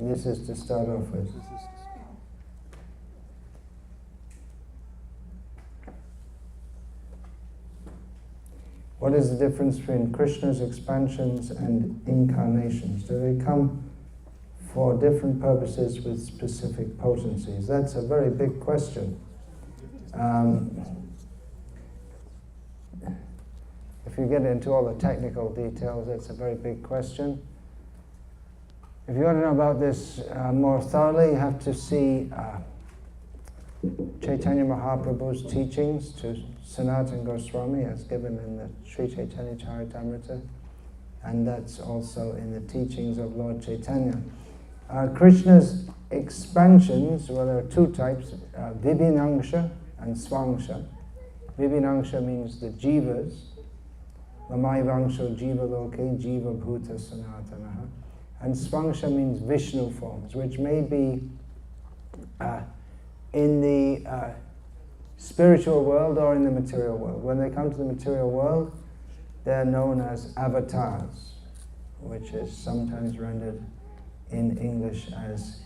This is to start off with. What is the difference between Krishna's expansions and incarnations? Do they come for different purposes with specific potencies? That's a very big question. If you get into all the technical details, that's a very big question. If you want to know about this more thoroughly, you have to see Chaitanya Mahaprabhu's teachings to Sanatana Goswami as given in the Sri Chaitanya Charitamrita, and that's also in the teachings of Lord Chaitanya. Krishna's expansions, well, there are two types, Vibhinangsha and Svangsha. Vibhinangsha means the jivas, Mamaivangsho jiva loke jiva bhuta sanatanaha. And Svangsha means Vishnu forms, which may be in the spiritual world or in the material world. When they come to the material world, they're known as avatars, which is sometimes rendered in English as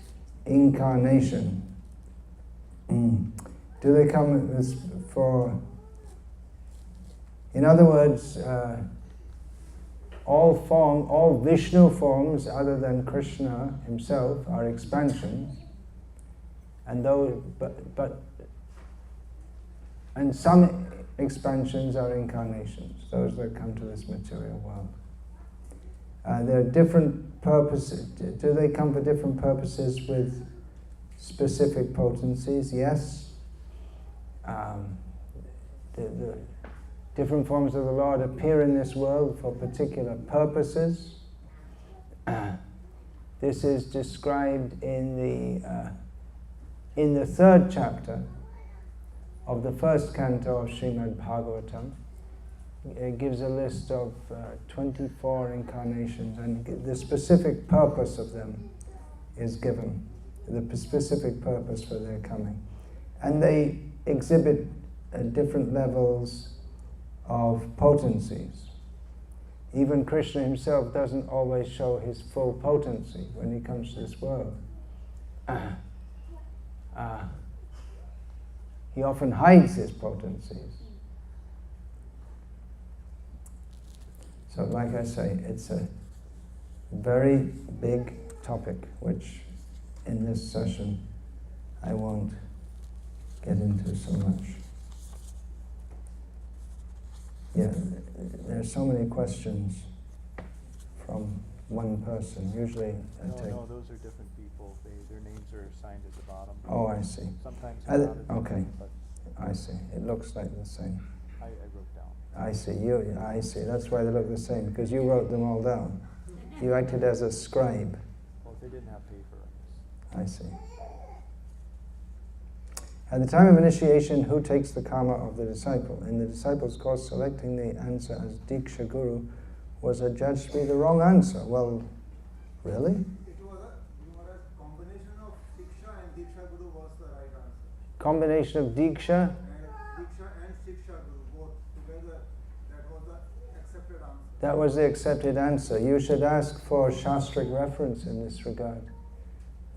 incarnation. Do they come for... In other words, all Vishnu forms other than Krishna himself are expansions, and and some expansions are incarnations, those that come to this material world. There are different purposes. Do they come for different purposes with specific potencies? Yes. The different forms of the Lord appear in this world for particular purposes. This is described in the third chapter of the first canto of Srimad Bhagavatam. It gives a list of 24 incarnations, and the specific purpose of them is given, the specific purpose for their coming. And they exhibit different levels of potencies. Even Krishna himself doesn't always show his full potency when he comes to this world. He often hides his potencies. So like I say, it's a very big topic, which in this session I won't get into so much. Yeah, there's so many questions from one person. Usually No, those are different people. Their names are assigned at the bottom. Oh, I see. Sometimes okay, I see. It looks like the same. I wrote down. I see. I see. That's why they look the same, because you wrote them all down. You acted as a scribe. Well, they didn't have paper. I see. At the time of initiation, who takes the karma of the disciple? In the disciple's course, selecting the answer as Diksha Guru was adjudged to be the wrong answer. Well, really? It was a combination of Diksha and Diksha Guru was the right answer. Combination of Diksha? And Diksha and Shiksha Guru, both together, that was the accepted answer. That was the accepted answer. You should ask for Shastric reference in this regard.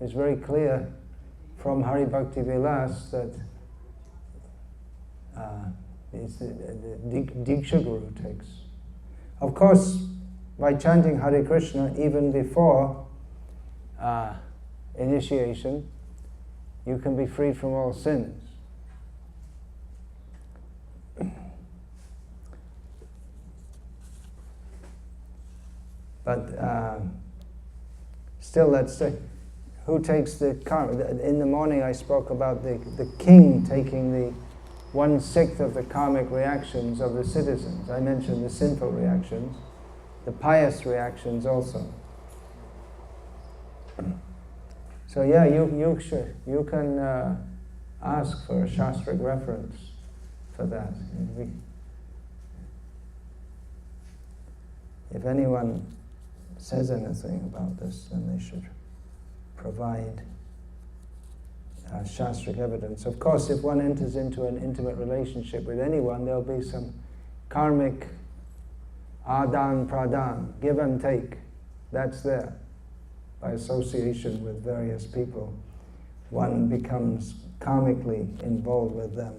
It's very clear from Hari Bhakti Vilas that it's the Diksha Guru takes. Of course, by chanting Hare Krishna even before initiation, you can be freed from all sins. But still, let's say, who takes the karma? In the morning I spoke about the king taking the 1/6 of the karmic reactions of the citizens. I mentioned the sinful reactions, the pious reactions also. So yeah, you can ask for a Shastric reference for that. If anyone says anything about this, then they should provide Shastric evidence. Of course, if one enters into an intimate relationship with anyone, there'll be some karmic adan pradan, give and take. That's there. by association with various people, one becomes karmically involved with them.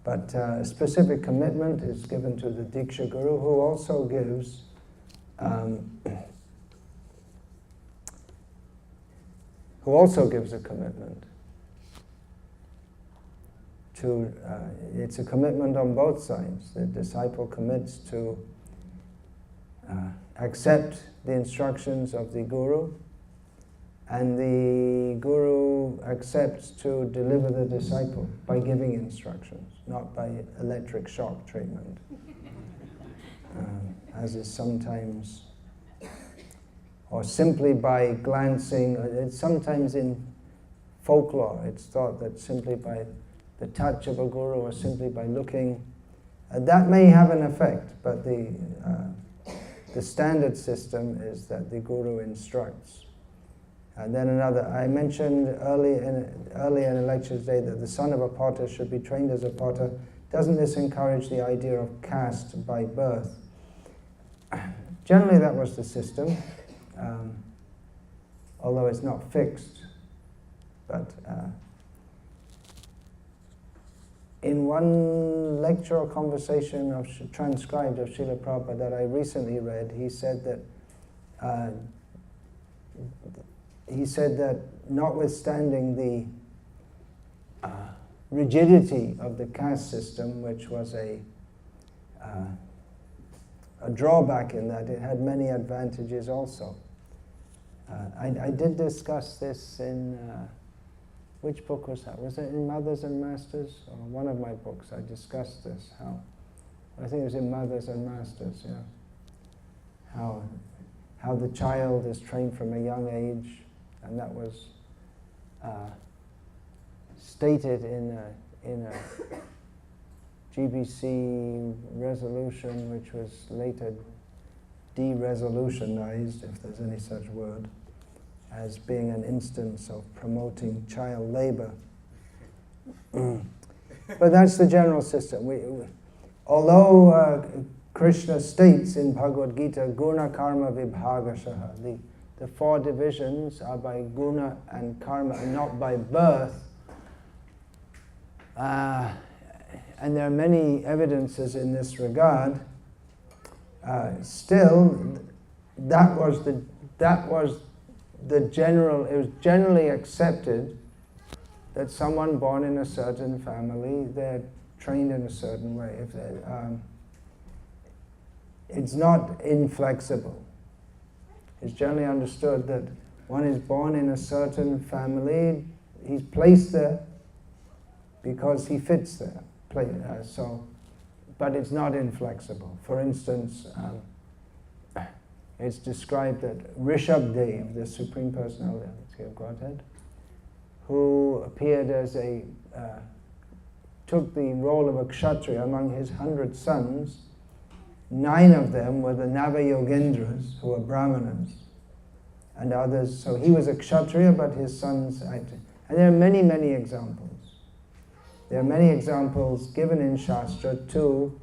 But a specific commitment is given to the Diksha Guru, who also gives a commitment to, it's a commitment on both sides. The disciple commits to accept the instructions of the Guru, and the Guru accepts to deliver the disciple by giving instructions, not by electric shock treatment, as is sometimes, or simply by glancing. It's sometimes in folklore, it's thought that simply by the touch of a Guru or simply by looking, that may have an effect, but the standard system is that the Guru instructs. And then another, I mentioned earlier in a lecture today that the son of a potter should be trained as a potter. Doesn't this encourage the idea of caste by birth? Generally that was the system, although it's not fixed. But in one lecture or conversation transcribed of Srila Prabhupada that I recently read, he said that notwithstanding the rigidity of the caste system, which was a drawback in that, it had many advantages also. I did discuss this in, which book was that? Was it in Mothers and Masters? Or one of my books, I discussed this, how, I think it was in Mothers and Masters, yeah. How the child is trained from a young age, and that was stated in a GBC resolution, which was later de-resolutionized, if there's any such word, as being an instance of promoting child labor. But that's the general system. Although Krishna states in Bhagavad Gita, Guna Karma Vibhagashaha, the four divisions are by guna and karma and not by birth. And there are many evidences in this regard. Still, that was the general. It was generally accepted that someone born in a certain family, they're trained in a certain way. If it's not inflexible. It's generally understood that one is born in a certain family, he's placed there because he fits there. But it's not inflexible. For instance, it's described that Rishabdev, the Supreme Personality of Godhead, who appeared as took the role of a kshatriya among his 100 sons. 9 of them were the Nava-yogendras, who were brahmanas, and others. So he was a kshatriya, but his sons acted. And there are many, many examples. There are many examples given in Shastra to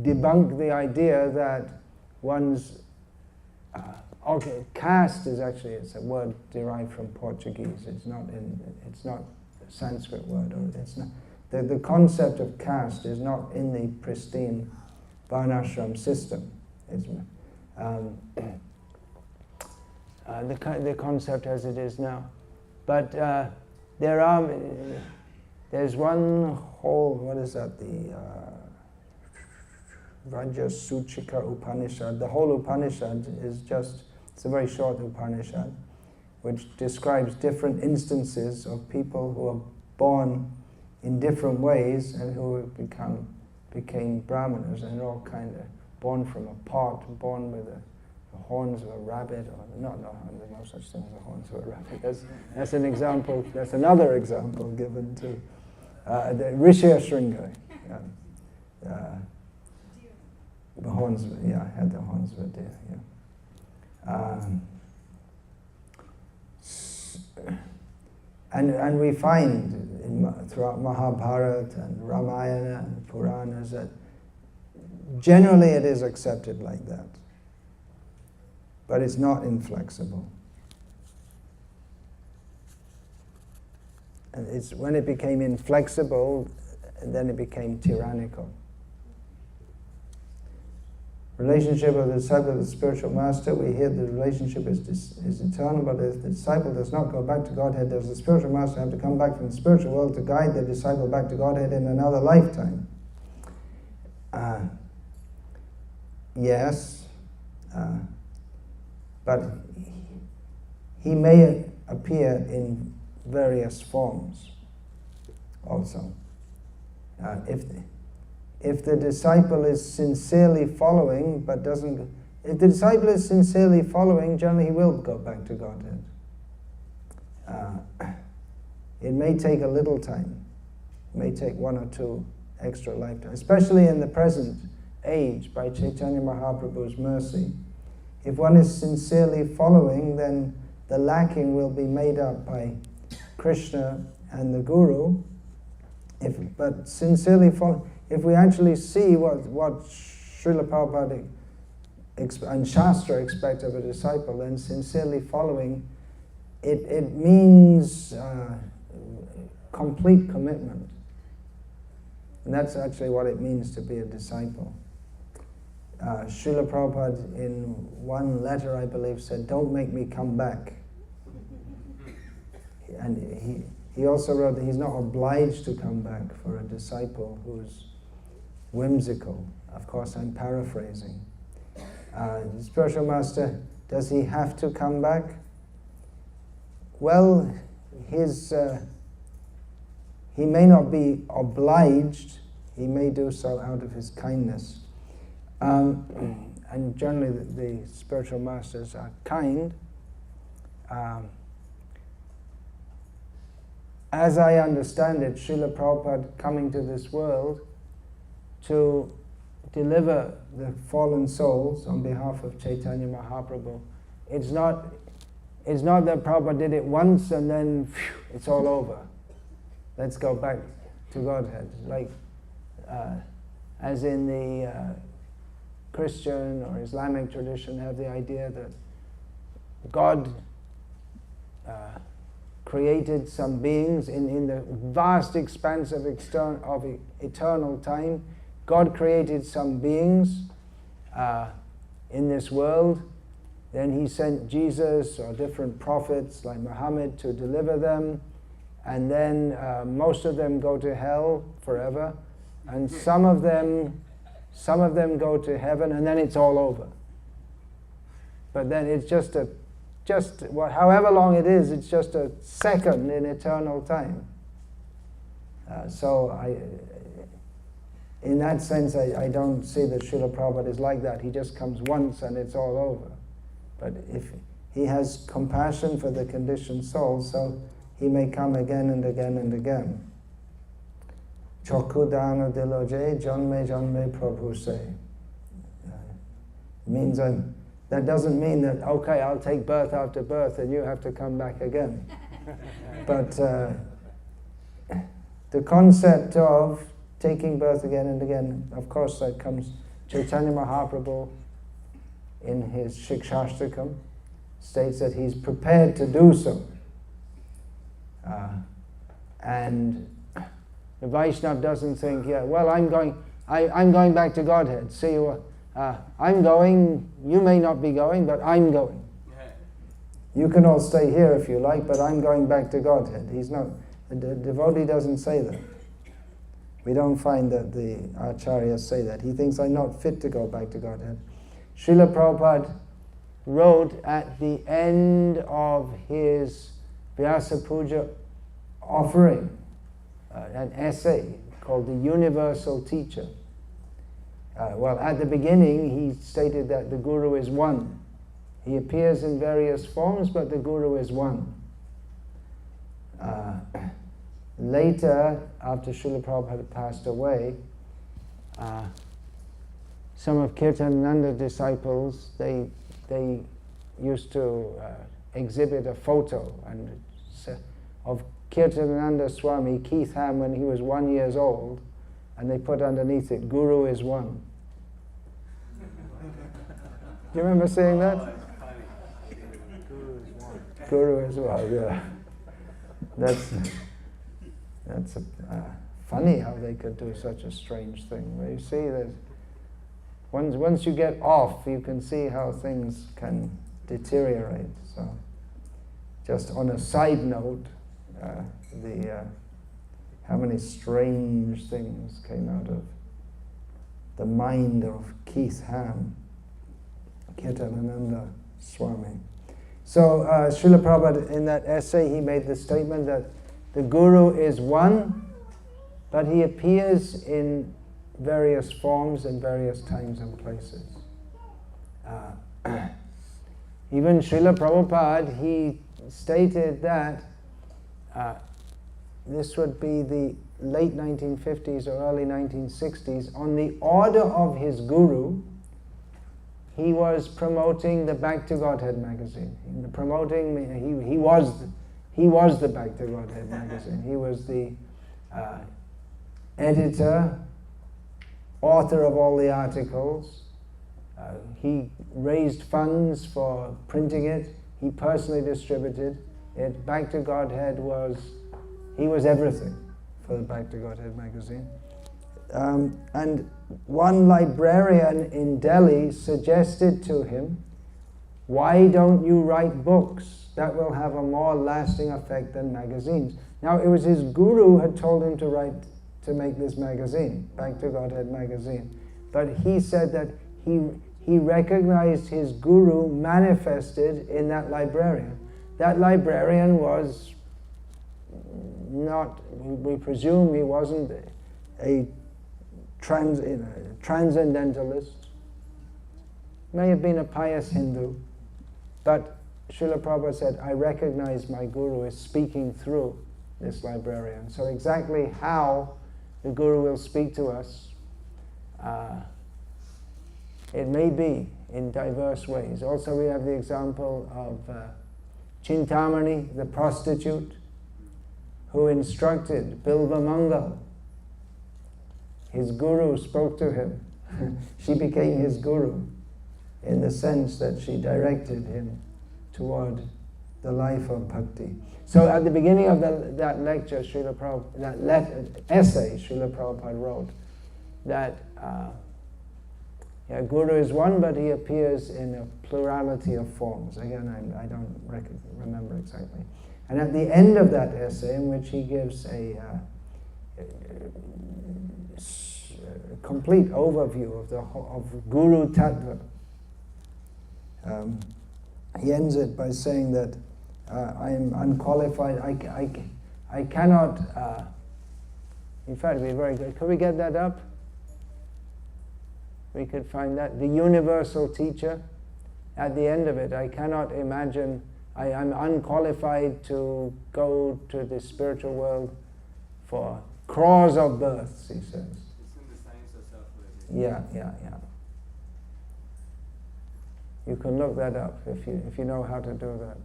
debunk the idea that one's caste is actually, it's a word derived from Portuguese. It's not a Sanskrit word, or it's not. The concept of caste is not in the pristine varnashram system. It's the concept as it is now. But there's one whole, what is that, the Rajasuchika Upanishad. The whole Upanishad is it's a very short Upanishad, which describes different instances of people who are born in different ways and who became brahmanas, and all kind of born from a pot, born with the horns of a rabbit, or there's no such thing as the horns of a rabbit. That's an example. That's another example given to the Rishya Shringa. The horns, had the horns of a deer. And we find throughout Mahabharata and Ramayana and Puranas that generally it is accepted like that. but it's not inflexible. And it's when it became inflexible, then it became tyrannical. Relationship of the disciple with the spiritual master, we hear the relationship is eternal, but if the disciple does not go back to Godhead, does the spiritual master have to come back from the spiritual world to guide the disciple back to Godhead in another lifetime? Yes, but he may appear in various forms also. If the disciple is sincerely following, but doesn't, if the disciple is sincerely following, generally he will go back to Godhead. It may take a little time. It may take 1 or 2 extra lifetimes, especially in the present age, by Chaitanya Mahaprabhu's mercy. If one is sincerely following, then the lacking will be made up by Krishna and the Guru. But sincerely following, if we actually see what Srila Prabhupada and Shastra expect of a disciple, then sincerely following, it means complete commitment. And that's actually what it means to be a disciple. Srila Prabhupada in one letter, I believe, said, "Don't make me come back." And he also wrote that he's not obliged to come back for a disciple who's whimsical. Of course, I'm paraphrasing. The spiritual master, does he have to come back? Well, he may not be obliged. He may do so out of his kindness. And generally the spiritual masters are kind. As I understand it, Srila Prabhupada coming to this world to deliver the fallen souls on behalf of Chaitanya Mahaprabhu, it's not that Prabhupada did it once and then phew, it's all over. Let's go back to Godhead. Like, as in the Christian or Islamic tradition have the idea that God created some beings in the vast expanse of eternal time. God created some beings in this world. Then he sent Jesus or different prophets like Muhammad to deliver them. And then most of them go to hell forever. And some of them go to heaven, and then it's all over. But then it's however long it is, it's just a second in eternal time. In that sense, I don't see that Srila Prabhupada is like that. He just comes once and it's all over. But if he has compassion for the conditioned souls, so he may come again and again and again. Chokudana diloje janme janme prabhu se. Means that doesn't mean that, okay, I'll take birth after birth and you have to come back again. But the concept of taking birth again and again, of course that comes, Chaitanya Mahaprabhu in his Shikshashtakam states that he's prepared to do so. And the Vaishnava doesn't think, yeah, well, I'm going back to Godhead. See, I'm going, you may not be going, but I'm going. You can all stay here if you like, but I'm going back to Godhead. The devotee doesn't say that. We don't find that the acharyas say that. He thinks I'm not fit to go back to Godhead. Srila Prabhupada wrote at the end of his Vyasa Puja offering an essay called The Universal Teacher. Well, at the beginning he stated that the Guru is one. He appears in various forms, but the Guru is one. Later, after Srila Prabhupada had passed away, some of Kirtananda's disciples, they used to exhibit a photo of Kirtananda Swami, Keith Ham, when he was 1 year old, and they put underneath it, "Guru is one." Do you remember seeing that? Guru as well, yeah. That's funny how they could do such a strange thing. But you see that once you get off, you can see how things can deteriorate. So, just on a side note, how many strange things came out of the mind of Keith Ham, Kirtanam Swami. So Srila Prabhupada, in that essay, he made the statement that the Guru is one, but he appears in various forms in various times and places. Even Srila Prabhupada, he stated that this would be the late 1950s or early 1960s. On the order of his Guru, he was promoting the Back to Godhead magazine. He was the Back to Godhead magazine. He was the editor, author of all the articles. He raised funds for printing it. He personally distributed it. Back to Godhead he was everything for the Back to Godhead magazine. And one librarian in Delhi suggested to him, why don't you write books? That will have a more lasting effect than magazines. Now, it was his guru who had told him to make this magazine, Back to Godhead magazine. But he said that he recognized his guru manifested in that librarian. That librarian was not, we presume he wasn't a transcendentalist, may have been a pious Hindu, but Srila Prabhupada said, I recognize my Guru is speaking through this librarian. So exactly how the Guru will speak to us, it may be in diverse ways. Also we have the example of Chintamani, the prostitute, who instructed Bilva Mangal. His Guru spoke to him. She became his Guru in the sense that she directed him toward the life of bhakti. So at the beginning of that lecture, essay Srila Prabhupada wrote that Guru is one, but he appears in a plurality of forms. Again, I don't remember exactly. And at the end of that essay, in which he gives a complete overview of Guru Tattva, he ends it by saying that I am unqualified. I cannot. In fact, it'd be very good. Could we get that up? We could find that the universal teacher. At the end of it, I cannot imagine. I'm unqualified to go to the spiritual world for crores of births, he says. It's in the science of self-realization. Yeah. You can look that up if you know how to do that.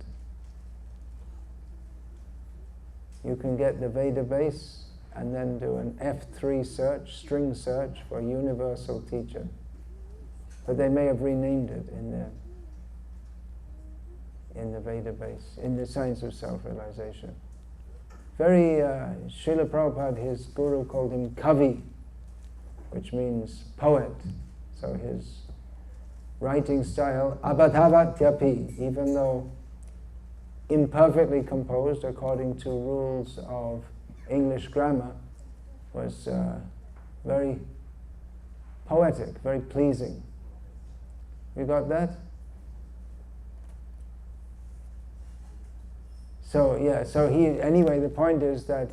You can get the Veda base and then do an F3 search, string search for universal teacher. But they may have renamed it in the Veda base, in the science of self-realization. Very, Srila Prabhupada, his guru called him Kavi, which means poet. So his writing style, abhatavatyapi, even though imperfectly composed according to rules of English grammar, was very poetic, very pleasing. You got that? So anyway, the point is that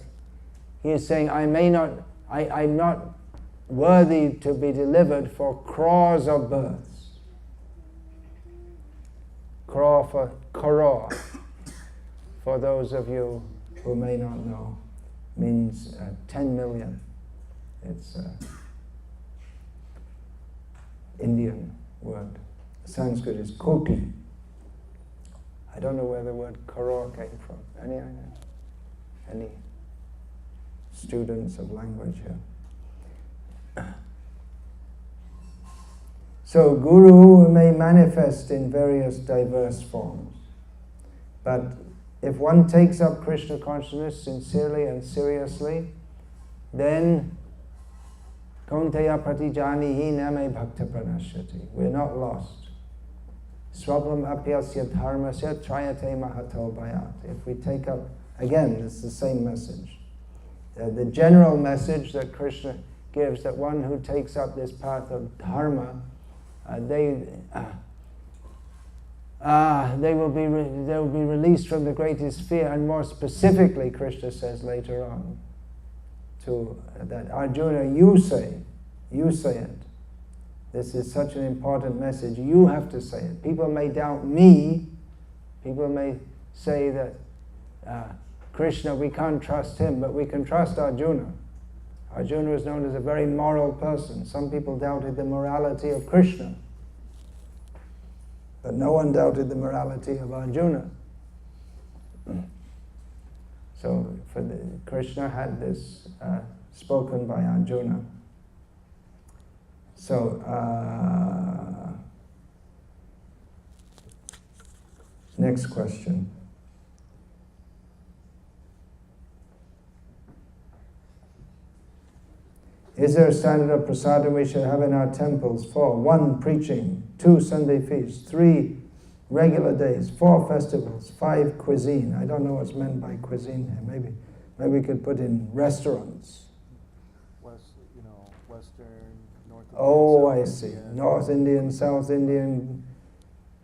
he is saying, I'm not worthy to be delivered for crores of births. Crore, for those of you who may not know, means 10 million. It's an Indian word. Sanskrit is koti. I don't know where the word crore came from. Any students of language here? So Guru may manifest in various diverse forms, But if one takes up Krishna consciousness sincerely and seriously, then Kaunteya pratijanihi name bhakta pranashyati. We're not lost. Swablam apyasya dharmasya trayate mahato bhayat. If we take up, again, it's the same message. The general message that Krishna gives, that one who takes up this path of dharma, they will be released from the greatest fear. And more specifically, Krishna says later on, that Arjuna, you say it. This is such an important message. You have to say it. People may doubt me. People may say that Krishna, we can't trust him, but we can trust Arjuna. Arjuna is known as a very moral person. Some people doubted the morality of Krishna, but no one doubted the morality of Arjuna. So Krishna had this spoken by Arjuna. So next question. Is there a standard of prasadam we should have in our temples? 4. 1. Preaching. 2. Sunday feasts. 3. Regular days. 4. Festivals. 5. Cuisine. I don't know what's meant by cuisine here. Maybe we could put in restaurants. Western, North Indian, Oh, South I see. Indian. North Indian, South Indian,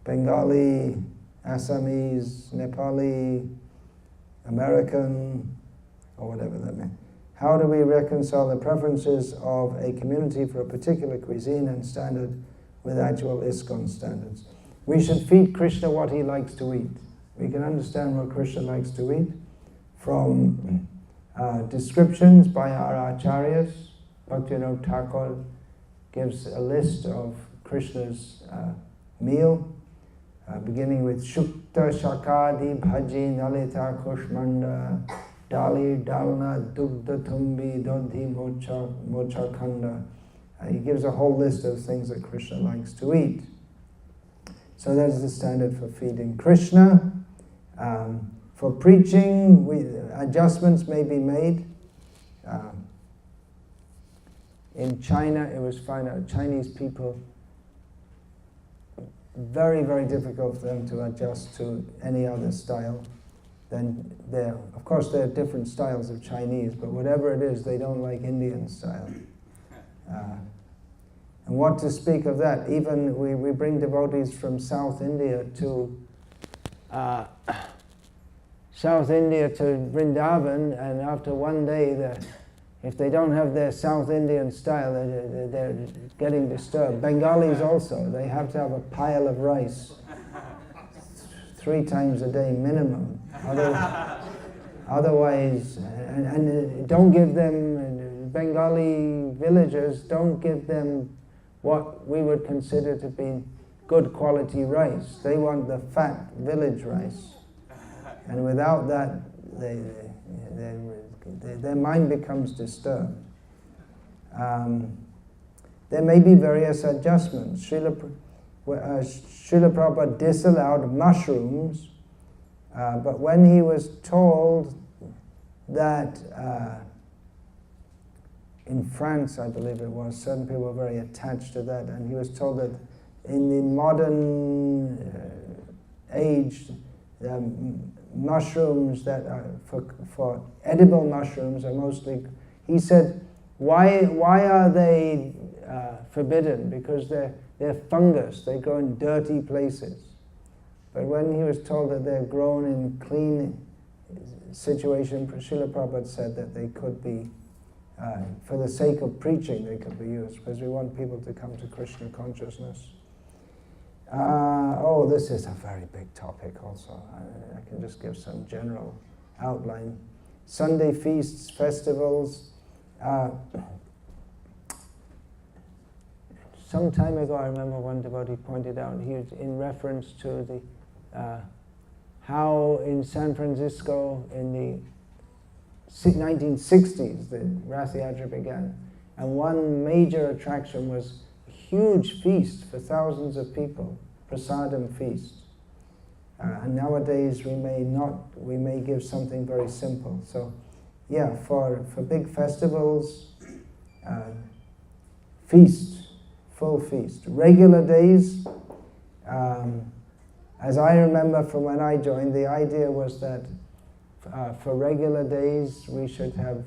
Bengali, Assamese, Nepali, American, or whatever that means. How do we reconcile the preferences of a community for a particular cuisine and standard with actual ISKCON standards? We should feed Krishna what he likes to eat. We can understand what Krishna likes to eat from descriptions by our acharyas. Bhaktivinoda Thakur gives a list of Krishna's meal, beginning with Shukta Shakadi Bhaji Nalita Kushmanda Dali Dalna Dugdha Tumbi Dodhi Mocha Khanda. He gives a whole list of things that Krishna likes to eat. So that is the standard for feeding Krishna. For preaching, adjustments may be made. In China, it was found out Chinese people, very, very difficult for them to adjust to any other style. Then of course there are different styles of Chinese, but whatever it is, they don't like Indian style. And what to speak of that? Even we bring devotees from South India to Vrindavan, and after one day, if they don't have their South Indian style, they're getting disturbed. Bengalis also, they have to have a pile of rice 3 times a day minimum. Otherwise, and don't give them, Bengali villagers, don't give them what we would consider to be good quality rice. They want the fat village rice. And without that, their mind becomes disturbed. There may be various adjustments. Srila Prabhupada disallowed mushrooms, but when he was told that in France, I believe it was, certain people were very attached to that, and he was told that in the modern age, mushrooms that are for edible mushrooms are mostly, he said, why are they forbidden? Because they're fungus, they grow in dirty places. But when he was told that they're grown in clean situation, Srila Prabhupada said that they could be, for the sake of preaching, they could be used, because we want people to come to Krishna consciousness. This is a very big topic also. I can just give some general outline. Sunday feasts, festivals. Some time ago, I remember one devotee pointed out, he was in reference to the how in San Francisco in the 1960s the Rath Yatra began, and one major attraction was a huge feast for thousands of people, prasadam feast. And nowadays we may give something very simple. So yeah, for big festivals, feast, full feast. Regular days, as I remember from when I joined, the idea was that for regular days we should have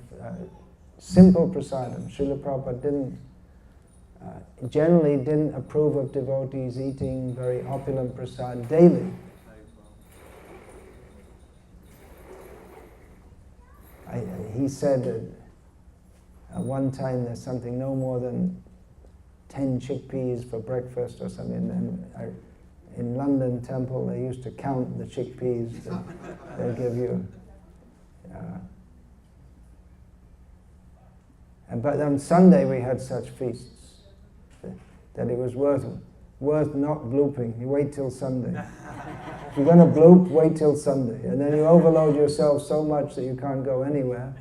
simple prasadam. Srila Prabhupada generally didn't approve of devotees eating very opulent prasad daily. He said that one time there's something no more than 10 chickpeas for breakfast or something. And in London Temple they used to count the chickpeas that they give you. But on Sunday we had such feasts that it was worth not blooping. You wait till Sunday. If you're going to bloop, wait till Sunday. And then you overload yourself so much that you can't go anywhere.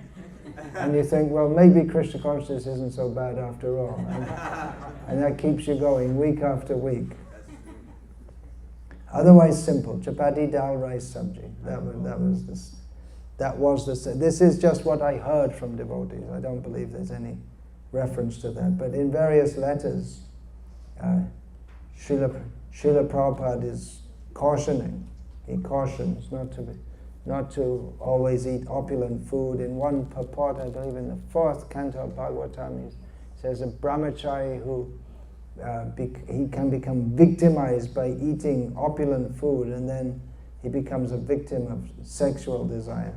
And you think, well, maybe Krishna consciousness isn't so bad after all. And that keeps you going week after week. Otherwise simple. Chapati, dal, rice, sabji. This is just what I heard from devotees. I don't believe there's any reference to that. But in various letters, Srila Prabhupada is cautioning. He cautions not to always eat opulent food. In one purport, I believe in the 4th canto of Bhagavatam, he says a brahmachari who he can become victimized by eating opulent food, and then he becomes a victim of sexual desire.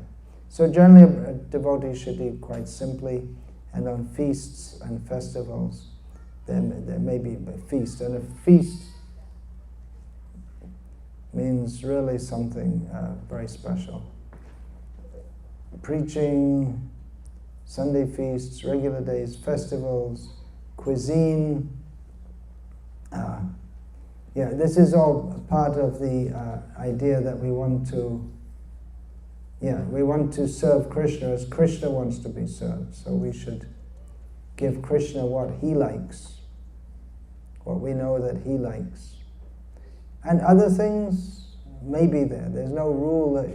So generally a devotee should eat quite simply, and on feasts and festivals there may be a feast. And a feast means really something very special. Preaching, Sunday feasts, regular days, festivals, cuisine. This is all part of the idea that we want to serve Krishna as Krishna wants to be served. So we should give Krishna what he likes, what we know that he likes. And other things may be there. There's no rule that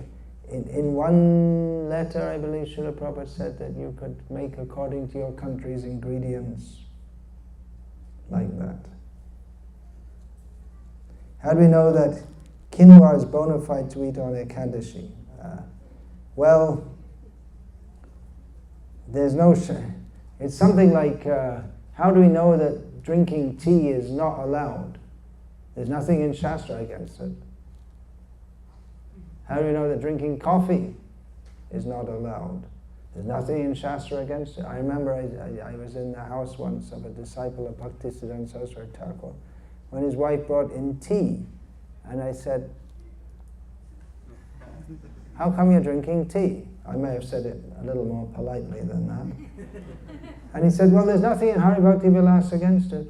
in one letter, I believe Srila Prabhupada said that you could make according to your country's ingredients, like that. How do we know that quinoa is bona fide to eat on Ekadashi? Well, there's no... It's something like, how do we know that drinking tea is not allowed? There's nothing in Shastra against it. How do we know that drinking coffee is not allowed? There's nothing in Shastra against it. I remember I was in the house once of a disciple of Bhakti Siddhanta Saraswati Thakur, when his wife brought in tea, and I said, how come you're drinking tea? I may have said it a little more politely than that. And he said, well, there's nothing in Hari Bhakti Vilas against it.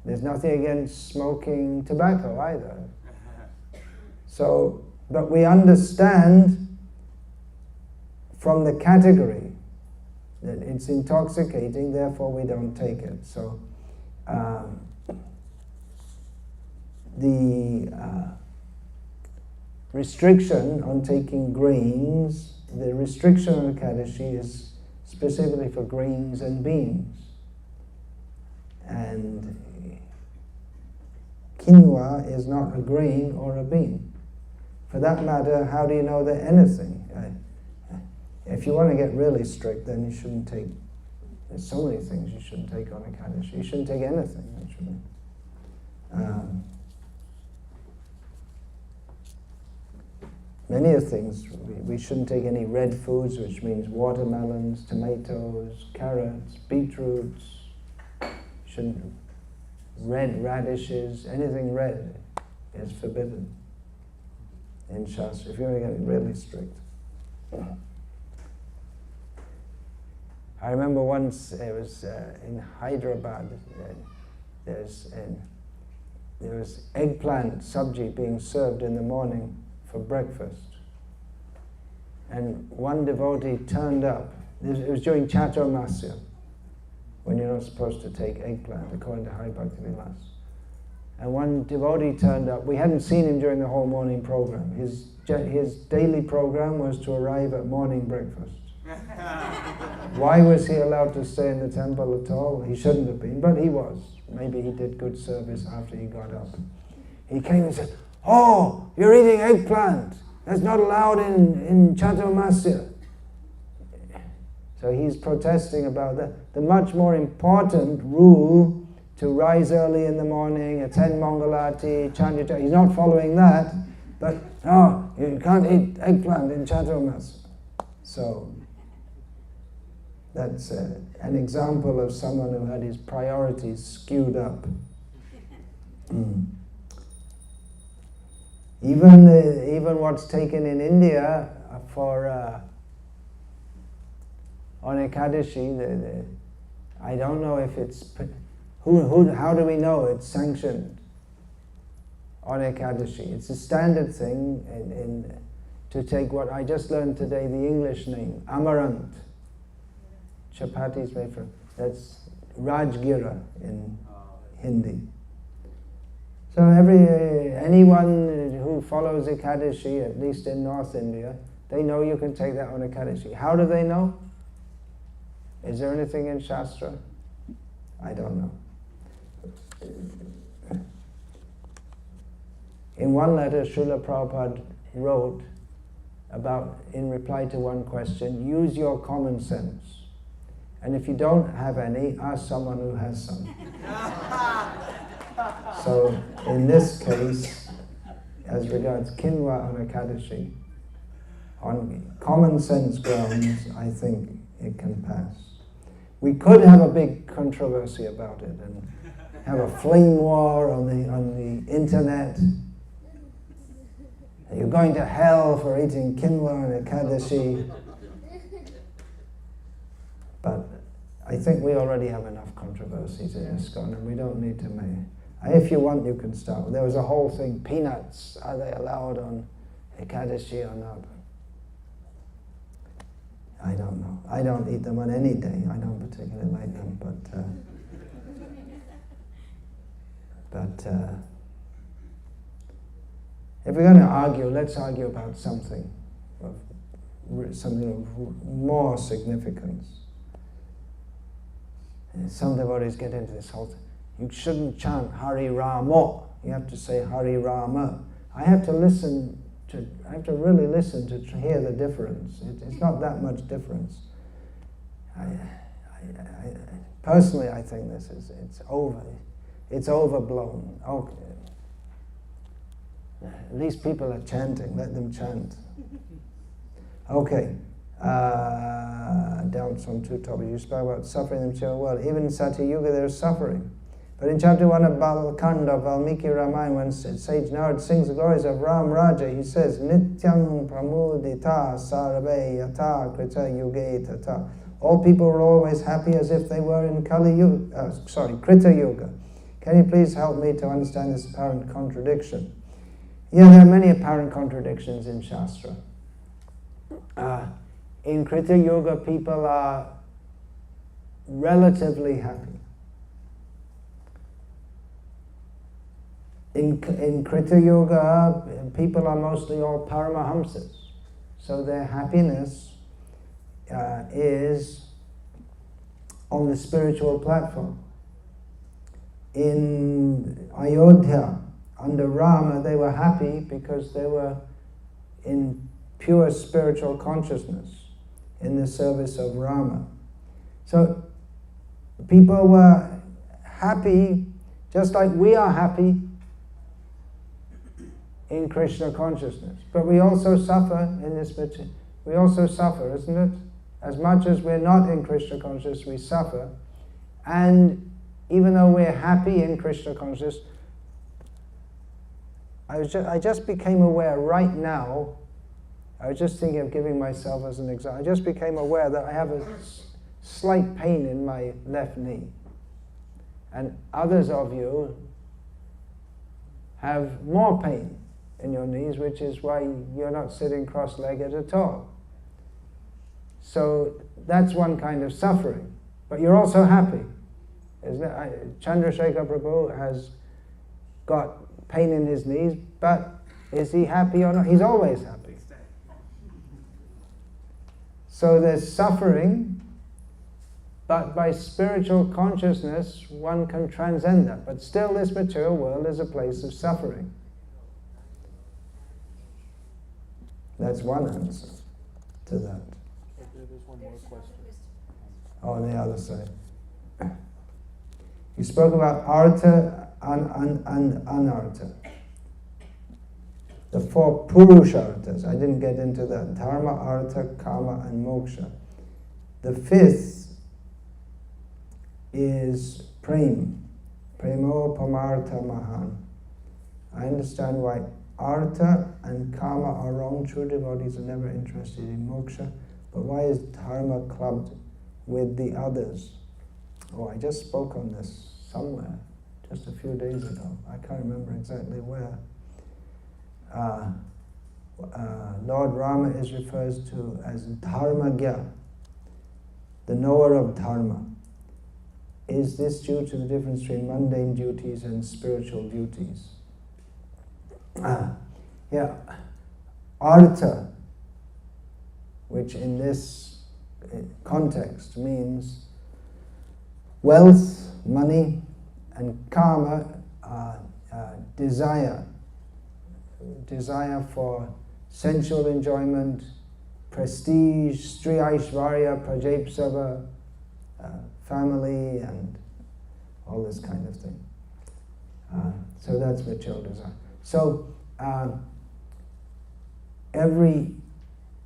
There's nothing against smoking tobacco either. So, but we understand from the category that it's intoxicating, therefore we don't take it. So, the restriction on taking grains, the restriction on Ekadashi is specifically for grains and beans. And quinoa is not a grain or a bean. For that matter, how do you know that anything? If you want to get really strict, then you shouldn't take, there's so many things you shouldn't take on Ekadashi. You shouldn't take anything, actually. Many of things, we shouldn't take any red foods, which means watermelons, tomatoes, carrots, beetroots. Shouldn't, red radishes, anything red is forbidden in Shastra, if you want to get really strict. I remember once, it was in Hyderabad, there was eggplant sabji being served in the morning for breakfast. And one devotee turned up, it was during Chaturmasya, when you're not supposed to take eggplant, according to Hari Bhakti Vilas. And one devotee turned up. We hadn't seen him during the whole morning program. His daily program was to arrive at morning breakfast. Why was he allowed to stay in the temple at all? He shouldn't have been, but he was. Maybe he did good service after he got up. He came and said, "Oh, you're eating eggplant. That's not allowed in Chaturmasya." So he's protesting about that. The much more important rule to rise early in the morning, attend Mangalati, chant. He's not following that, but no, you can't eat eggplant in Chaturmasya. So that's an example of someone who had his priorities skewed up. Even what's taken in India for on Ekadashi, I don't know if it's how do we know it's sanctioned on Ekadashi? It's a standard thing to take what I just learned today, the English name, Amaranth. Chapatis made from, that's Rajgira in Hindi. So anyone who follows Ekadashi, at least in North India, they know you can take that on Ekadashi. How do they know? Is there anything in Shastra? I don't know. In one letter, Srila Prabhupada wrote about, in reply to one question, use your common sense. And if you don't have any, ask someone who has some. So, in this case, as regards Kinwa on Ekadashi, on common sense grounds, I think it can pass. We could have a big controversy about it and have a flame war on the internet. You're going to hell for eating Kinwa and Ekadashi. But I think we already have enough controversies in ISKCON, and we don't need to make. If you want, you can start. There was a whole thing, peanuts, are they allowed on Ekadashi or not? I don't know. I don't eat them on any day. I don't particularly like them, but if we're going to argue, let's argue about something of more significance. And some devotees get into this whole thing. You shouldn't chant Hari Rama. You have to say Hari Rama. I have to really listen to hear the difference. It's not that much difference. Personally, I think it's overblown. Okay. At least people are chanting. Let them chant. Okay. Down from two topics. You spoke about suffering in the material world. Even in Satya Yuga, there's suffering. But in chapter 1 of Balakanda, Valmiki Ramayana, when sage Narad sings the glories of Ram Raja, he says, Nityam pramudita sarve yata krita yuge tata. All people were always happy as if they were in Krita Yuga. Can you please help me to understand this apparent contradiction? Yeah, there are many apparent contradictions in Shastra. In Krita Yuga, people are relatively happy. In Krita Yuga, people are mostly all Paramahamsas. So their happiness is on the spiritual platform. In Ayodhya, under Rama, they were happy because they were in pure spiritual consciousness in the service of Rama. So people were happy just like we are happy in Krishna consciousness. But we also suffer in this material. We also suffer, isn't it? As much as we're not in Krishna consciousness, we suffer. And even though we're happy in Krishna consciousness, I just became aware right now, I was just thinking of giving myself as an example, I just became aware that I have a slight pain in my left knee. And others of you have more pain in your knees, which is why you're not sitting cross-legged at all. So that's one kind of suffering. But you're also happy. Isn't it? Chandrasekhar Prabhu has got pain in his knees, but is he happy or not? He's always happy. So there's suffering, but by spiritual consciousness one can transcend that. But still this material world is a place of suffering. That's one answer to that. There's one more question. On the other side. You spoke about artha and anartha. The 4 purusharthas. I didn't get into that. Dharma, artha, kama, and moksha. The 5th is prem. Premo pamartha mahan. I understand why artha and kama are wrong. True devotees are never interested in moksha. But why is dharma clubbed with the others? Oh, I just spoke on this somewhere, just a few days ago. I can't remember exactly where. Lord Rama is referred to as Dharmagya, the knower of Dharma. Is this due to the difference between mundane duties and spiritual duties? Yeah, artha, which in this context means wealth, money, and kama, desire for sensual enjoyment, prestige, stri aishvarya, prajapsava, family, and all this kind of thing. So that's material desire. So every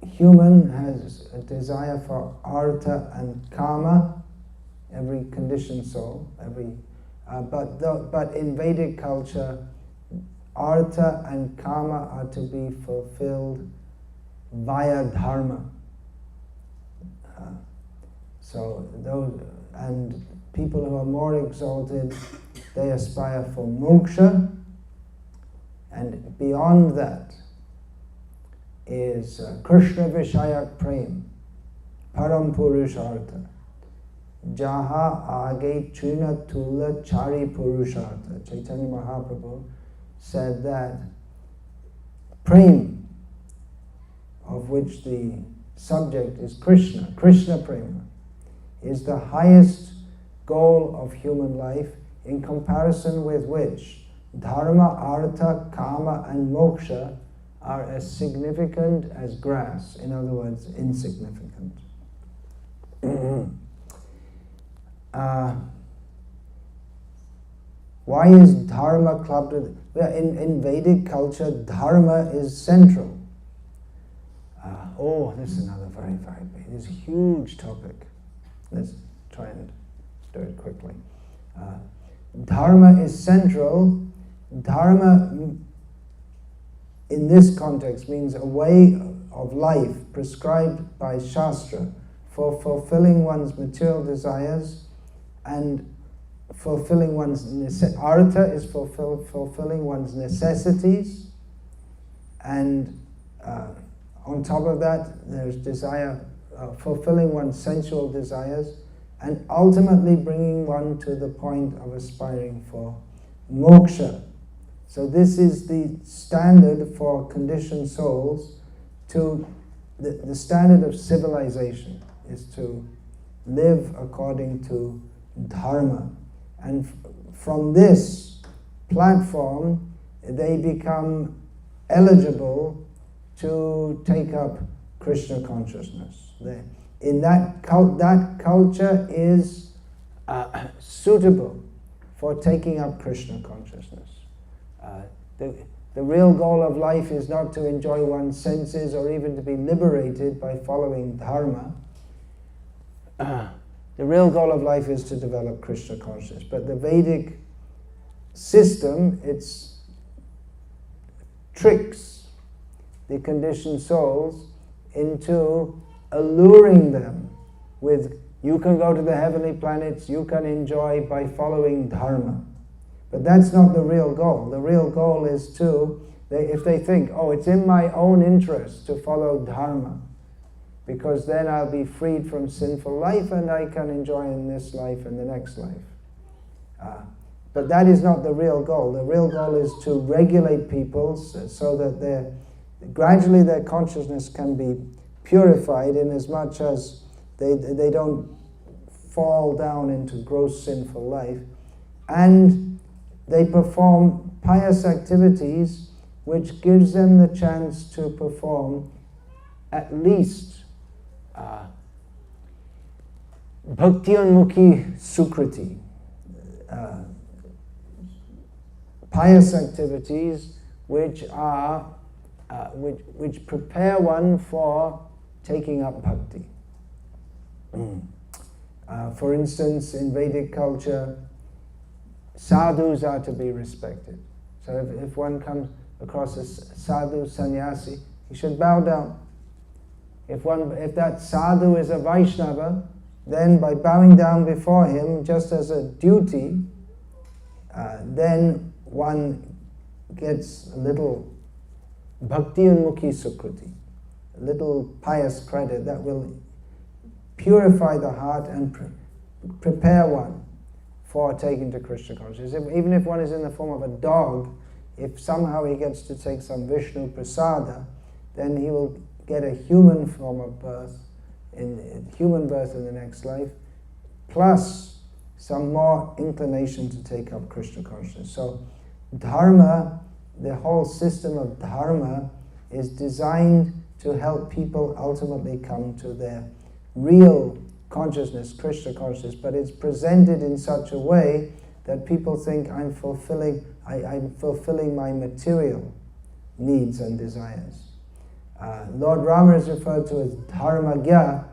human has a desire for artha and kama, every conditioned soul, but in Vedic culture, artha and kama are to be fulfilled via dharma. So those, and people who are more exalted, they aspire for moksha, and beyond that is Krishna Vishayak Prem, Param Purushartha, Jaha Age Trina Tula Chari Purushartha. Chaitanya Mahaprabhu said that Prem, of which the subject is Krishna, Krishna Prema, is the highest goal of human life, in comparison with which dharma, artha, kama, and moksha are as significant as grass, in other words, insignificant. Why is dharma clubbed with... Well, in Vedic culture, dharma is central. This is another very, very big, this is a huge topic. Let's try and do it quickly. Dharma is central. Dharma, in this context, means a way of life prescribed by Shastra for fulfilling one's material desires and fulfilling one's artha is fulfilling one's necessities, and on top of that there's desire, fulfilling one's sensual desires, and ultimately bringing one to the point of aspiring for moksha. So this is the standard for conditioned souls. The standard of civilization is to live according to dharma. And from this platform, they become eligible to take up Krishna consciousness. In that culture is suitable for taking up Krishna consciousness. The real goal of life is not to enjoy one's senses or even to be liberated by following dharma. The real goal of life is to develop Krishna consciousness. But the Vedic system, it tricks the conditioned souls into alluring them with, you can go to the heavenly planets, you can enjoy by following dharma. But that's not the real goal. The real goal is if they think, it's in my own interest to follow dharma, because then I'll be freed from sinful life and I can enjoy in this life and the next life. But that is not the real goal. The real goal is to regulate people so that gradually their consciousness can be purified in as much as they don't fall down into gross sinful life, and they perform pious activities which gives them the chance to perform at least Bhakti Unmukhi Sukriti, pious activities which are which prepare one for taking up bhakti. For instance, in Vedic culture, sadhus are to be respected. So if one comes across a sadhu sannyasi, he should bow down. If that sadhu is a Vaishnava, then by bowing down before him, just as a duty, then one gets a little Bhakti Unmukhi Sukriti, a little pious credit that will purify the heart and prepare one for taking to Krishna consciousness. Even if one is in the form of a dog, if somehow he gets to take some Vishnu prasada, then he will get a human form of birth, human birth in the next life, plus some more inclination to take up Krishna consciousness. So dharma, the whole system of dharma, is designed to help people ultimately come to their real consciousness, Krishna consciousness, but it's presented in such a way that people think I'm fulfilling my material needs and desires. Lord Rama is referred to as Dharmagya.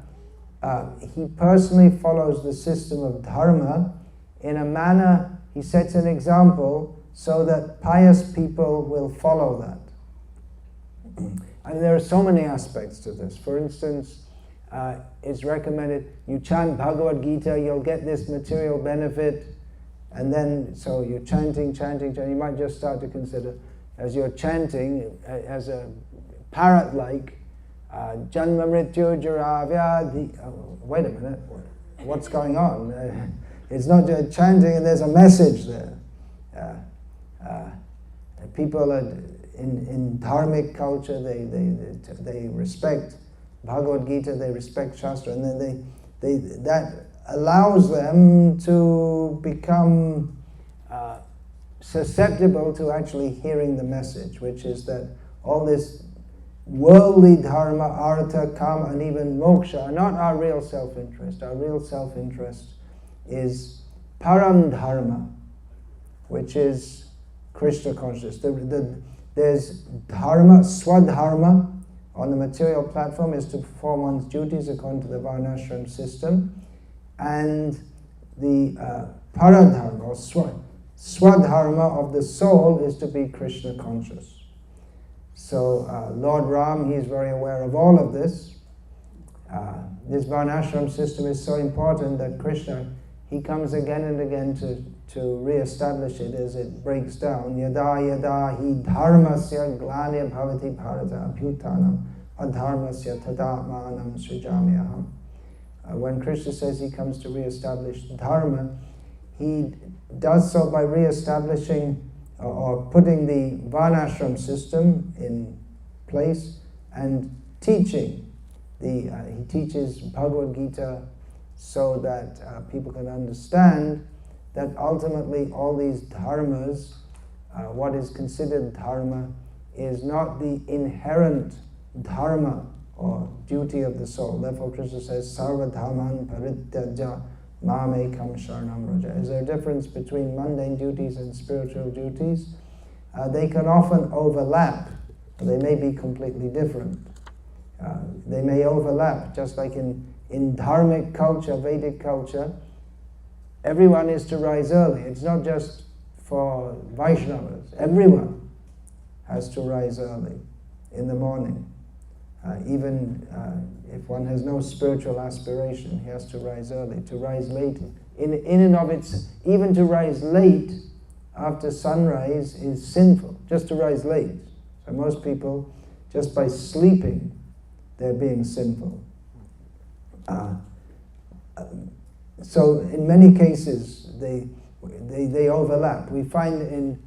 He personally follows the system of dharma in a manner, he sets an example so that pious people will follow that. And there are so many aspects to this. For instance, it's recommended you chant Bhagavad Gita, you'll get this material benefit, and then so you're chanting, you might just start to consider, as you're chanting, as a parrot-like, Janma Mrityu Jara Vyadhi. Wait a minute, what's going on? It's not just chanting and there's a message there. People in dharmic culture, they respect Bhagavad Gita, they respect Shastra, and then that allows them to become susceptible to actually hearing the message, which is that all this worldly dharma, artha, kama, and even moksha are not our real self-interest. Our real self-interest is param dharma, which is Krishna consciousness. There's dharma, swadharma, on the material platform is to perform one's duties according to the varnashram system, and the paradharma, or swadharma of the soul, is to be Krishna conscious. So Lord Ram, he is very aware of all of this. This varnashram system is so important that Krishna, he comes again and again to re-establish it as it breaks down. Yada yada hi dharmasya glanya bhavati bharata abhyutanam adharmasya tadatmanam srijamyaham. When Krishna says he comes to re-establish dharma, he does so by re-establishing or putting the varnashram system in place and teaching. He teaches Bhagavad Gita so that people can understand that ultimately all these dharmas, what is considered dharma, is not the inherent dharma or duty of the soul. Therefore Krishna says, Sarva dharman parityaja mamekam sharanam vraja. Is there a difference between mundane duties and spiritual duties? They can often overlap. They may be completely different. They may overlap, just like in dharmic culture, Vedic culture, everyone is to rise early. It's not just for Vaishnavas. Everyone has to rise early in the morning. Even if one has no spiritual aspiration, he has to rise early. To rise late, in and of its, even to rise late after sunrise is sinful. Just to rise late. So most people, just by sleeping, they're being sinful. So in many cases, They overlap. We find in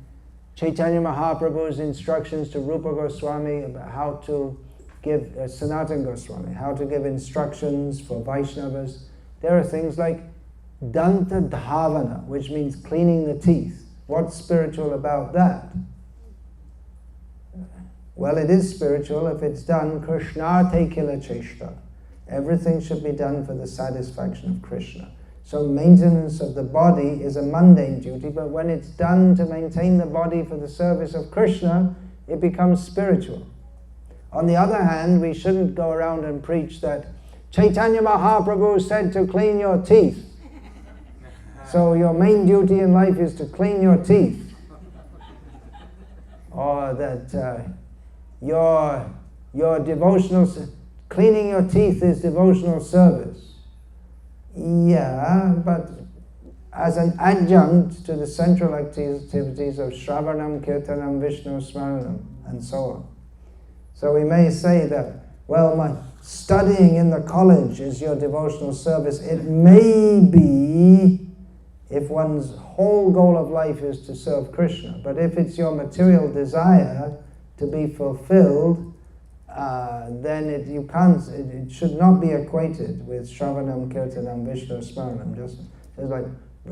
Chaitanya Mahaprabhu's instructions to Rupa Goswami about how to give, Sanatana Goswami, how to give instructions for Vaishnavas. There are things like Danta Dhavana, which means cleaning the teeth. What's spiritual about that? Well, it is spiritual if it's done Krishnarte Kila Cheshta. Everything should be done for the satisfaction of Krishna. So maintenance of the body is a mundane duty, but when it's done to maintain the body for the service of Krishna, it becomes spiritual. On the other hand, we shouldn't go around and preach that Chaitanya Mahaprabhu said to clean your teeth. So your main duty in life is to clean your teeth. Or that your devotional, cleaning your teeth is devotional service. Yeah, but as an adjunct to the central activities of Shravanam, Kirtanam, Vishnu Smaranam, and so on. So we may say that, well, my studying in the college is your devotional service. It may be if one's whole goal of life is to serve Krishna. But if it's your material desire to be fulfilled, then it should not be equated with Shravanam, Kirtanam, Vishnu Smaranam. Just like,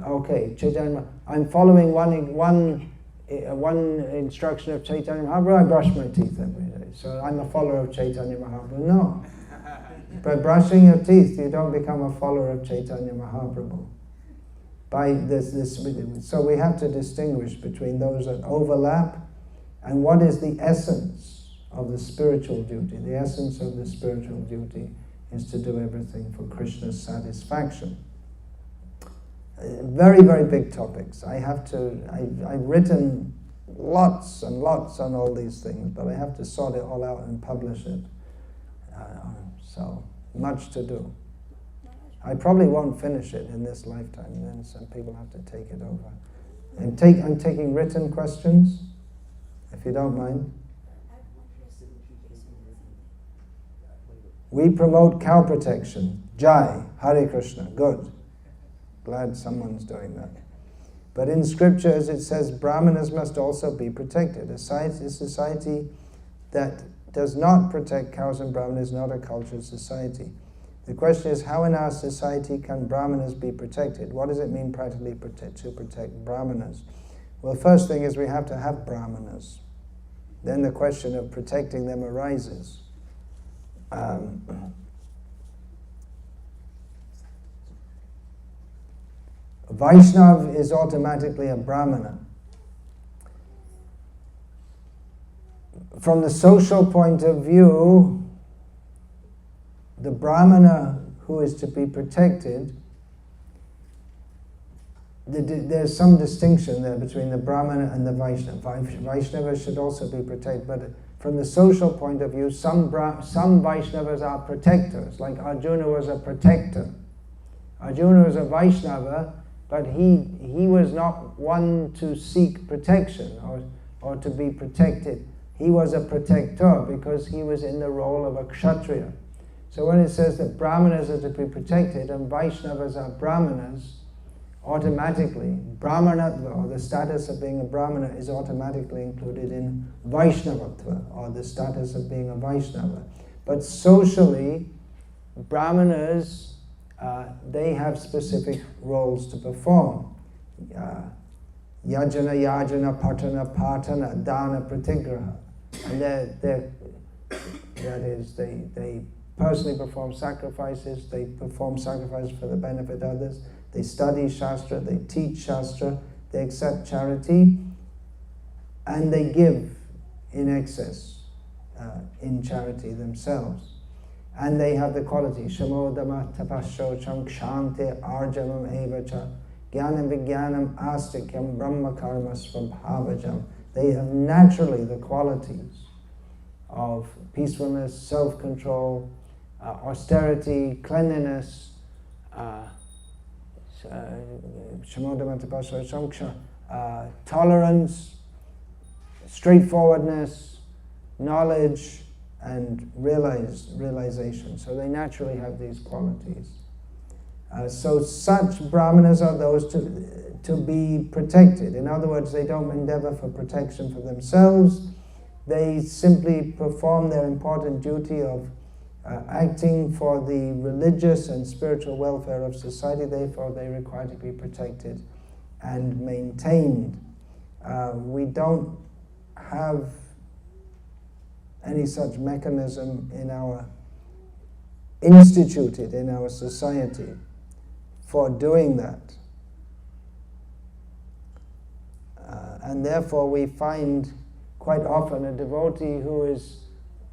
okay, Chaitanya, I'm following one instruction of Chaitanya Mahaprabhu, I brush my teeth every day. So I'm a follower of Chaitanya Mahaprabhu. No. By brushing your teeth, you don't become a follower of Chaitanya Mahaprabhu. So we have to distinguish between those that overlap and what is the essence of the spiritual duty. The essence of the spiritual duty is to do everything for Krishna's satisfaction. Very, very big topics. I've written lots and lots on all these things, but I have to sort it all out and publish it. So, much to do. I probably won't finish it in this lifetime, then some people have to take it over. I'm taking written questions, if you don't mind. We promote cow protection. Jai, Hare Krishna, good. Glad someone's doing that. But in scriptures it says Brahmanas must also be protected. A society that does not protect cows and Brahmanas is not a cultured society. The question is, how in our society can Brahmanas be protected? What does it mean practically to protect Brahmanas? Well, first thing is we have to have Brahmanas. Then the question of protecting them arises. Vaishnav is automatically a Brahmana. From the social point of view, the Brahmana who is to be protected, there's some distinction there between the Brahmana and the Vaishnava. Vaishnavas should also be protected, but from the social point of view, some Vaishnavas are protectors, like Arjuna was a protector. Arjuna was a Vaishnava, but he was not one to seek protection or to be protected. He was a protector because he was in the role of a Kshatriya. So when it says that Brahmanas are to be protected and Vaishnavas are Brahmanas, automatically, Brahmanatva, or the status of being a Brahmana, is automatically included in Vaishnavatva, or the status of being a Vaishnava. But socially, Brahmanas, they have specific roles to perform. Yajana, yajana, patana, patana, dana, pratigraha. And they personally perform sacrifices, they perform sacrifices for the benefit of others, they study Shastra, they teach Shastra, they accept charity, and they give in excess in charity themselves. And they have the quality, Shamodama, Tapashocham, Kshante, Arjamam, Evacha, Jnanam, Vijnanam, Astikyam, Brahma Karma, Svabhavajam. They have naturally the qualities of peacefulness, self-control, austerity, cleanliness, tolerance, straightforwardness, knowledge, and realization. So they naturally have these qualities. So such brahmanas are those to be protected. In other words, they don't endeavor for protection for themselves. They simply perform their important duty of acting for the religious and spiritual welfare of society. Therefore, they require to be protected and maintained. We don't have any such mechanism instituted in our society for doing that. And therefore we find quite often a devotee who is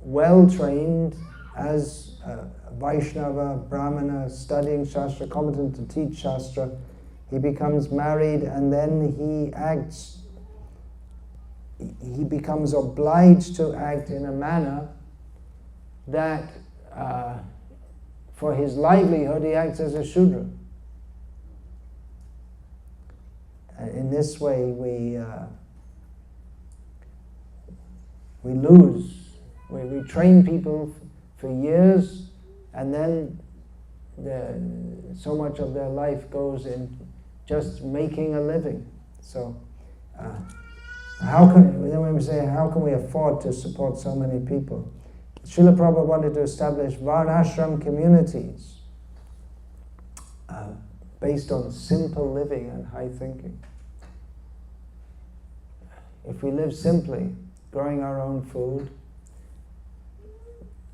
well trained as a Vaishnava, Brahmana, studying Shastra, competent to teach Shastra. He becomes married and then he becomes obliged to act in a manner that for his livelihood he acts as a Shudra. In this way we lose. We train people for years and then so much of their life goes in just making a living. So how can we afford to support so many people? Srila Prabhupada wanted to establish varnashram communities based on simple living and high thinking. If we live simply, growing our own food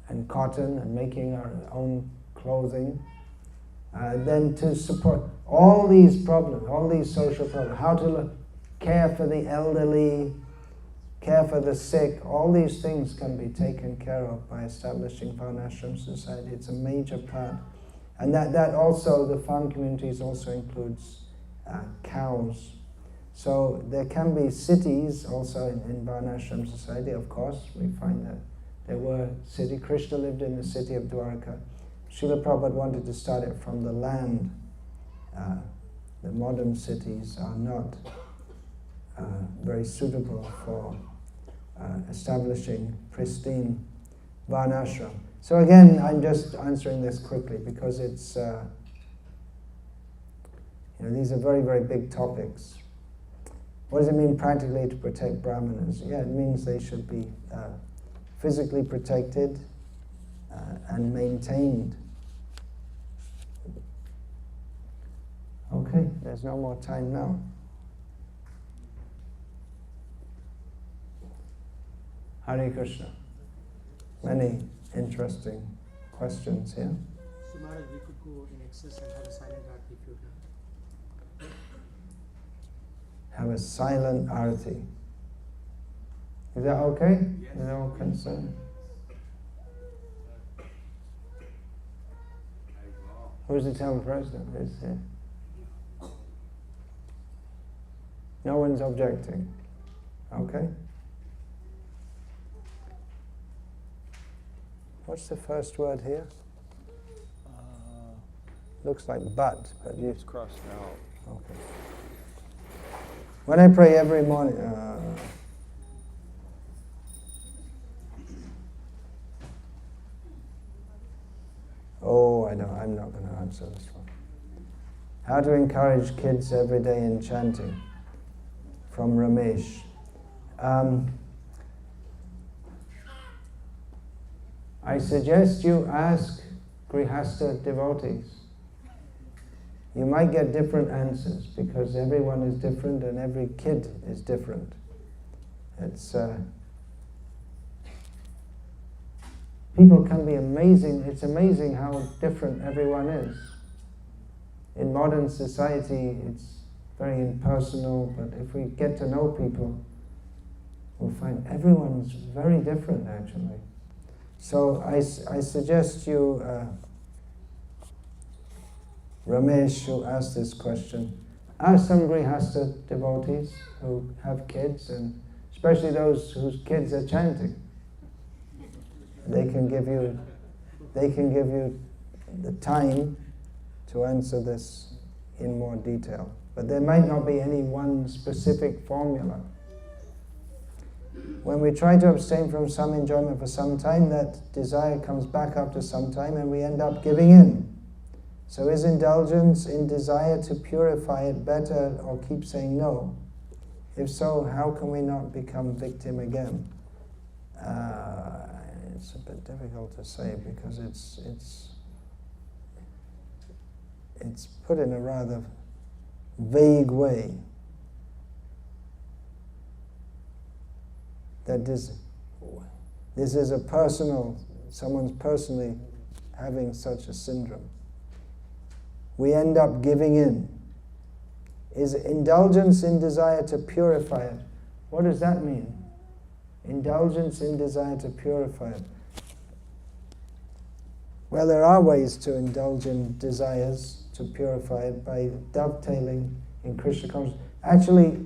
and cotton and making our own clothing, then to support all these problems, all these social problems, how to care for the elderly, care for the sick, all these things can be taken care of by establishing Varnashram society. It's a major part. And that also, the farm communities also includes cows. So there can be cities also in Varnashram society, of course. We find that there were cities. Krishna lived in the city of Dwarka. Srila Prabhupada wanted to start it from the land. The modern cities are not very suitable for establishing pristine Varnashram. So again, I'm just answering this quickly because it's, these are very, very big topics. What does it mean practically to protect Brahmanas? Yeah, it means they should be physically protected and maintained. Okay, there's no more time now. Hare Krishna. Many interesting questions here. So Maharaj, we could go in excess and have a silent arati if you would like. Have a silent arati. Is that okay? Yes. No concern. Who's the town president? Is here? No one's objecting. Okay. What's the first word here? Looks like but you... It's crossed out. Okay. When I pray every morning... I know, I'm not going to answer this one. How to encourage kids every day in chanting? From Ramesh. I suggest you ask Grihastha devotees. You might get different answers because everyone is different and every kid is different. People can be amazing. It's amazing how different everyone is. In modern society, it's very impersonal, but if we get to know people, we'll find everyone's very different actually. So I suggest you, Ramesh, who asked this question, ask some Grihastha devotees who have kids, and especially those whose kids are chanting. They can give you the time to answer this in more detail. But there might not be any one specific formula. When we try to abstain from some enjoyment for some time, that desire comes back after some time and we end up giving in. So is indulgence in desire to purify it better, or keep saying no? If so, how can we not become victim again? It's a bit difficult to say because it's put in a rather vague way. That this is a someone's personally having such a syndrome. We end up giving in. Is indulgence in desire to purify it? What does that mean? Indulgence in desire to purify it. Well, there are ways to indulge in desires to purify it by dovetailing in Krishna consciousness. Actually,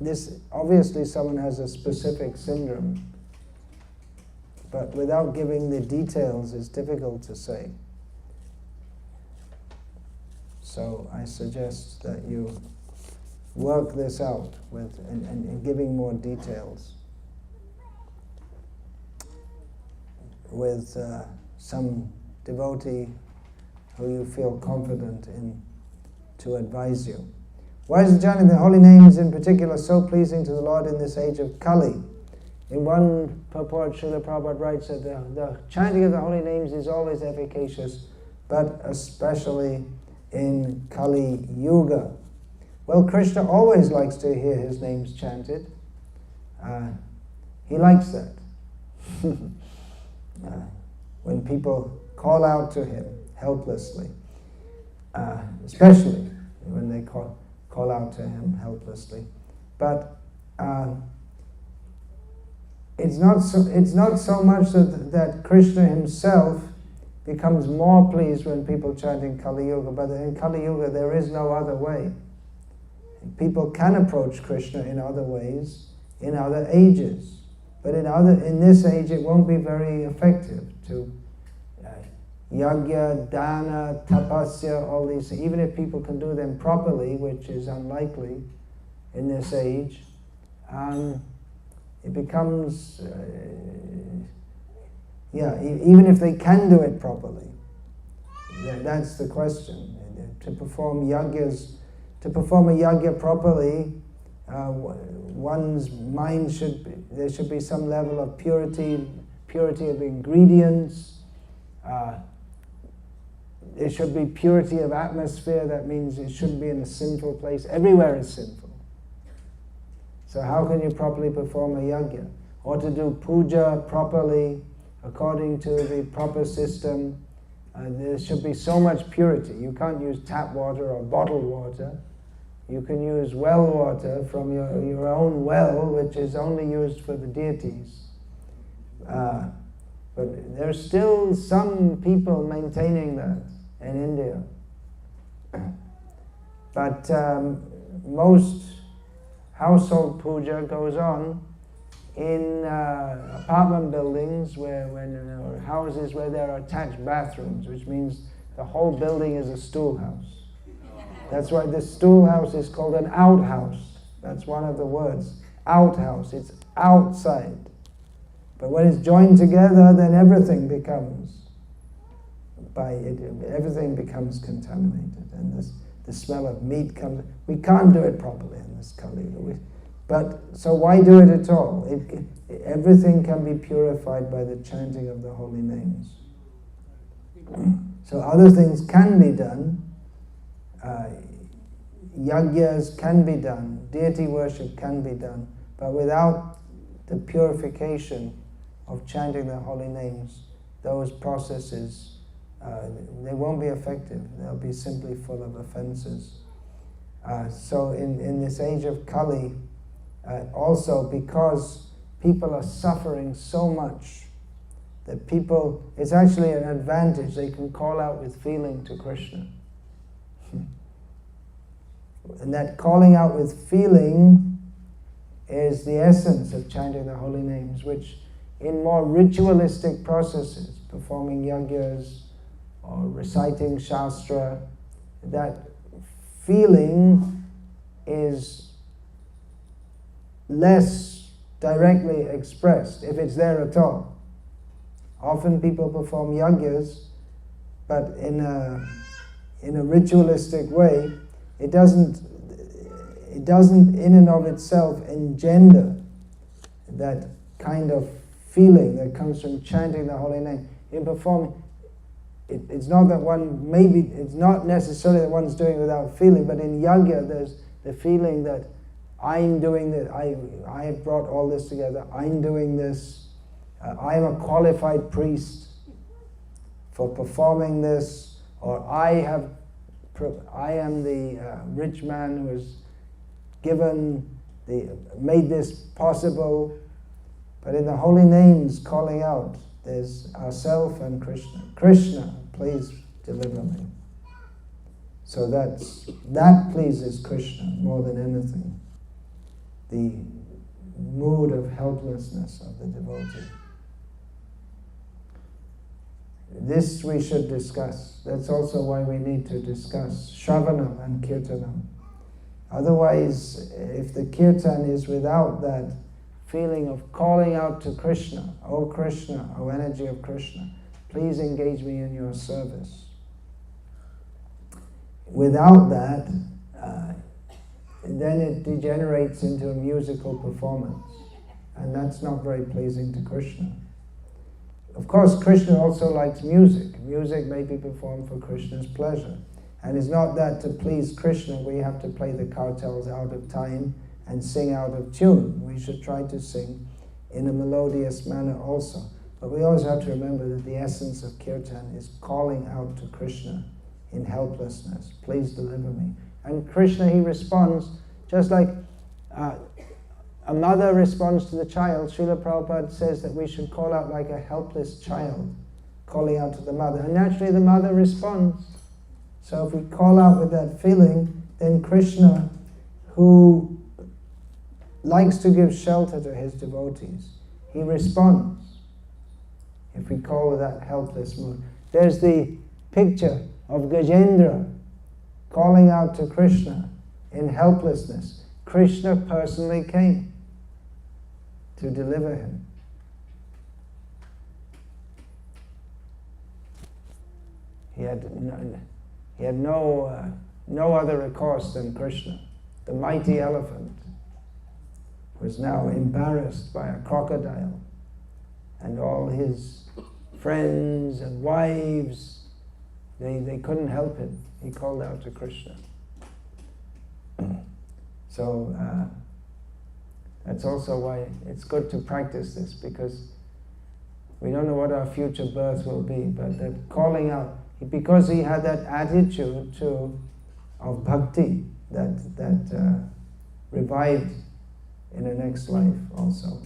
this obviously someone has a specific syndrome, but without giving the details, it's difficult to say. So I suggest that you work this out with and giving more details with some devotee who you feel confident in to advise you. Why is the chanting the holy names in particular so pleasing to the Lord in this age of Kali? In one purport, Srila Prabhupada writes that the chanting of the holy names is always efficacious, but especially in Kali Yuga. Well, Krishna always likes to hear his names chanted. He likes that. When people call out to him helplessly, especially when they call out to him helplessly. But it's not so much that Krishna himself becomes more pleased when people chant in Kali Yuga, but in Kali Yuga there is no other way. People can approach Krishna in other ways, in other ages, but in this age it won't be very effective to yagya, dana, tapasya, all these, even if people can do them properly, which is unlikely in this age, it becomes, even if they can do it properly, that's the question. To perform yagyas, to perform a yagya properly, one's mind there should be some level of purity of ingredients. There should be purity of atmosphere. That means it shouldn't be in a sinful place. Everywhere is sinful. So how can you properly perform a yagya? Or to do puja properly, according to the proper system, there should be so much purity. You can't use tap water or bottled water. You can use well water from your own well, which is only used for the deities. But there's still some people maintaining that in India. But most household puja goes on in apartment buildings or houses where there are attached bathrooms, which means the whole building is a stool house. That's why the stool house is called an outhouse. That's one of the words. Outhouse. It's outside. But when it's joined together, then everything becomes contaminated, and the smell of meat comes. We can't do it properly in this Kali. But so why do it at all? Everything can be purified by the chanting of the holy names. So other things can be done. Yagyas can be done. Deity worship can be done. But without the purification of chanting the holy names, those processes, they won't be effective. They'll be simply full of offenses. So in this age of Kali, also because people are suffering so much, that it's actually an advantage. They can call out with feeling to Krishna. And that calling out with feeling is the essence of chanting the holy names, which in more ritualistic processes, performing yagyas or reciting shastra, that feeling is less directly expressed, if it's there at all. Often people perform yagyas, but in in a ritualistic way, it doesn't in and of itself engender that kind of feeling that comes from chanting the holy name. In performing, it's not that one, maybe it's not necessarily that one's doing it without feeling, but in yajna there's the feeling that I'm doing this, I have brought all this together, I'm doing this, I'm a qualified priest for performing this, or I am the rich man who has made this possible. But in the holy names calling out, there's ourself and Krishna. Krishna, please deliver me. So that pleases Krishna more than anything. The mood of helplessness of the devotee. This we should discuss. That's also why we need to discuss Shravanam and Kirtanam. Otherwise, if the Kirtan is without that feeling of calling out to Krishna, O Krishna, O energy of Krishna, please engage me in your service. Without that, then it degenerates into a musical performance, and that's not very pleasing to Krishna. Of course, Krishna also likes music. Music may be performed for Krishna's pleasure. And it's not that to please Krishna we have to play the kartals out of time and sing out of tune. We should try to sing in a melodious manner also. But we always have to remember that the essence of kirtan is calling out to Krishna in helplessness. Please deliver me. And Krishna, he responds just like a mother responds to the child. Srila Prabhupada says that we should call out like a helpless child, calling out to the mother. And naturally the mother responds. So if we call out with that feeling, then Krishna, who likes to give shelter to his devotees, he responds. If we call with that helpless mood. There's the picture of Gajendra calling out to Krishna in helplessness. Krishna personally came to deliver him. He had no other recourse than Krishna. The mighty elephant was now embarrassed by a crocodile, and all his friends and wives, they couldn't help him. He called out to Krishna. So that's also why it's good to practice this, because we don't know what our future birth will be, but that calling out, because he had that attitude of bhakti that revived in the next life also.